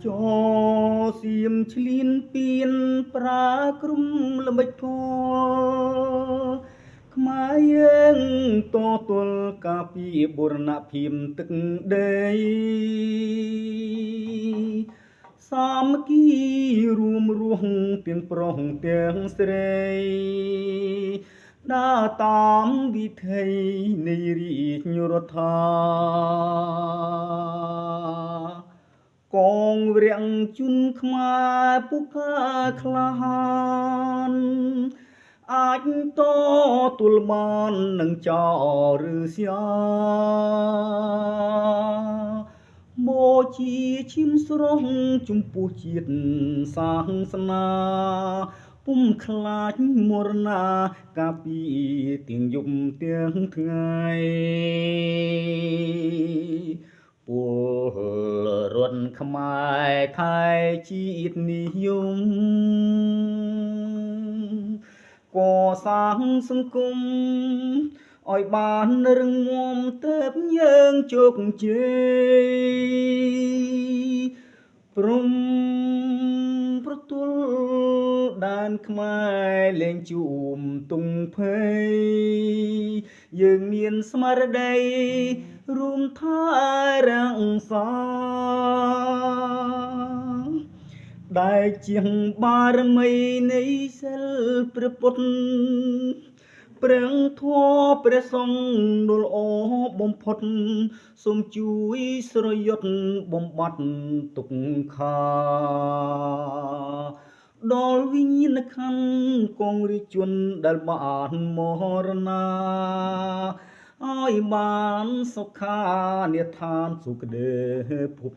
ចោសៀមឆ្លៀនពៀនប្រាក្រុមល្មិចធរខ្មែរយើងតទល់ការពីបូរណភាពទឹកដីសាមគ្គីរួមរស់ទាំងប្រុសទាំងស្រីដើរតាមវិថីនៃរាជរដ្ឋាកងរាំងជុនខ្មែរពុកាក្លាហានអាចតទល់បាននឹងចោរឬស្យាមកជាឈាមស្រស់ចំពោះជាតិសាសនាពុំខ្លាចមរណាកាពីទាំងយប់ទាំងថ្ងៃពលរដ្ឋខ្មែរថៃជាតិនិយមកសាងសង្គមឲ្យបានរឹងមាំទើបយើងជោគជ័យព្រំប្រទល់ដានខ្មែរលែងជួមទុំភ័យយើងមានស្មារតីរួមថែរាំងសាដែលជាបារមីនៃសិលព្រះពុទ្ធព្រះធម៌ព្រះសង្ឃដ៏ល្អបំផុតសូមជួយស្រយុតបំបត្តិទុក្ខាដល់វិញ្ញាណក្ខន្ធកងរាជជនដែលបានមរណាឲ្យបានសុខានិដ្ឋានសុគទេភព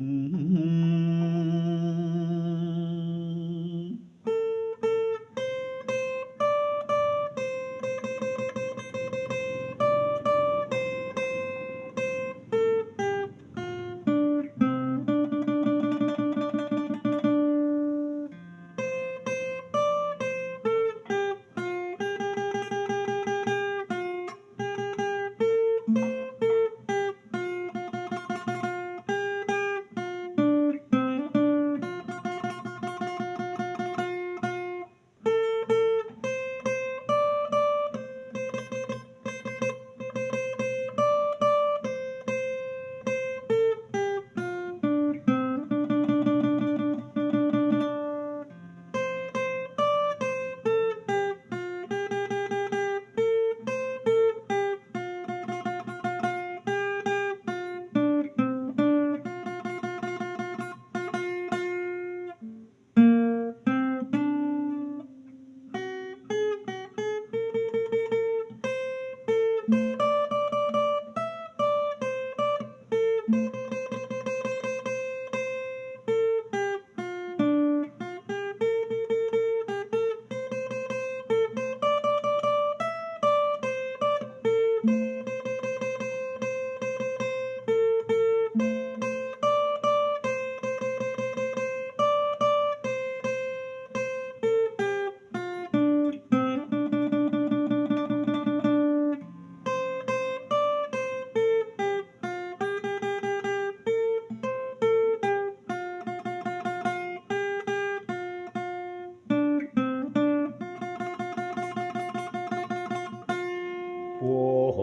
ព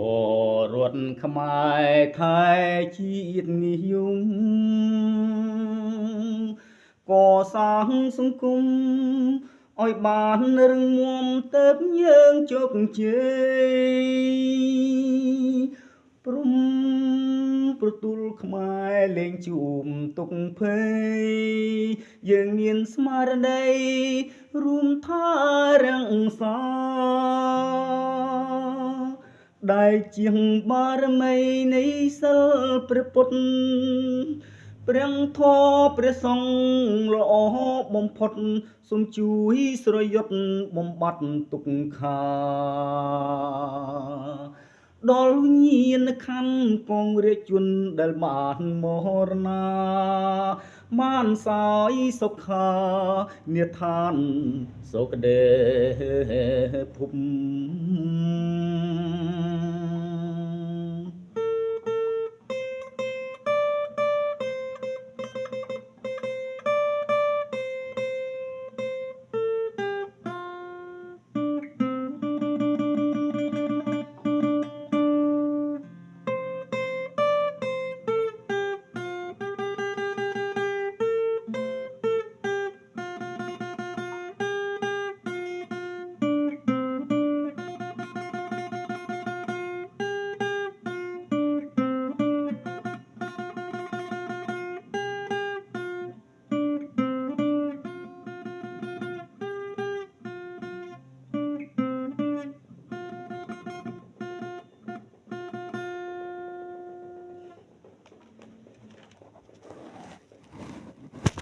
លរដ្ឋខ្មែរថៃជាតិនិយមកសាងសង្គមឲ្យបានរឹងមាំទើបយើងជោគជ័យព្រំប្រទល់ខ្មែរលែងជួមទុក្ខភ័យយើងមានស្មារតីរួមថែរាំងសាដែលជាបារមីនៃសិលព្រះពុទ្ធព្រះធម៌ព្រះសង្ឃល្អបំផុតសូមជួយស្រយុតបំបត្តិទុក្ខាដល់វិញ្ញាណក្ខន្ធកងរាជជនដែលបានមរណាបានសោយសុខានិដ្ឋានសុគទេភព